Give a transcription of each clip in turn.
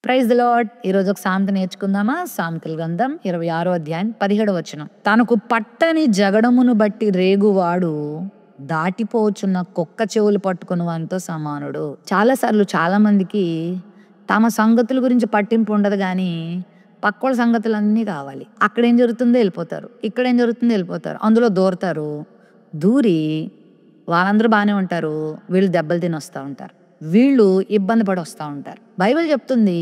Praise the lord. ఈరోజు ఒక సామెత నేర్చుకుందామా? సామెతల గ్రంథం 26వ అధ్యాయం 17వ వచనం. తనకు పట్టని జగడమును బట్టి రేగువాడు దాటిపోచున్న కుక్క చెవులు పట్టుకుని వానితో సమానుడు. చాలాసార్లు చాలా మందికి తమ సంగతుల గురించి పట్టింపు ఉండదు, కానీ పక్కోళ్ళ సంగతులన్నీ కావాలి. అక్కడేం జరుగుతుందో వెళ్ళిపోతారు, ఇక్కడేం జరుగుతుందో వెళ్ళిపోతారు, అందులో దూరతారు. దూరి వాళ్ళందరూ బాగానే ఉంటారు, వీళ్ళు దెబ్బలు తిని వస్తూ ఉంటారు, వీళ్ళు ఇబ్బంది పడి వస్తూ ఉంటారు. బైబిల్ చెప్తుంది,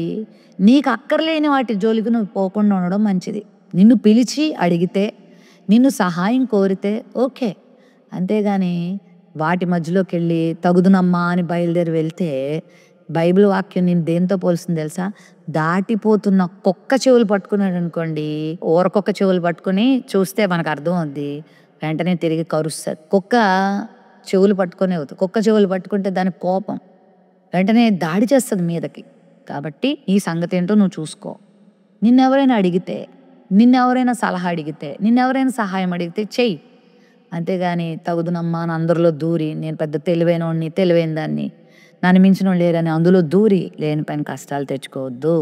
నీకు అక్కర్లేని వాటి జోలికి నువ్వు పోకుండా ఉండడం మంచిది. నిన్ను పిలిచి అడిగితే, నిన్ను సహాయం కోరితే ఓకే, అంతేగాని వాటి మధ్యలోకి వెళ్ళి తగుదునమ్మా అని బయలుదేరి వెళ్తే బైబిల్ వాక్యం నేను దేంతో పోల్సింది తెలుసా? దాటిపోతున్న కుక్క చెవులు పట్టుకున్నాడు అనుకోండి, ఊరకొక్క చెవులు పట్టుకుని చూస్తే మనకు అర్థం అవుద్ది, వెంటనే తిరిగి కరుస్తుంది. కుక్క చెవులు పట్టుకునే అవుతుంది. కుక్క చెవులు పట్టుకుంటే దానికి కోపం, వెంటనే దాడి చేస్తుంది మీదకి. కాబట్టి ఈ సంగతి ఏంటో నువ్వు చూసుకో. నిన్నెవరైనా అడిగితే, నిన్నెవరైనా సలహా అడిగితే, నిన్నెవరైనా సహాయం అడిగితే చెయ్యి. అంతేగాని తగుదునమ్మా అని అందరిలో దూరి, నేను పెద్ద తెలివైన దాన్ని, నన్ను మించిన లేరని అందులో దూరి లేని పైన కష్టాలు తెచ్చుకోవద్దు.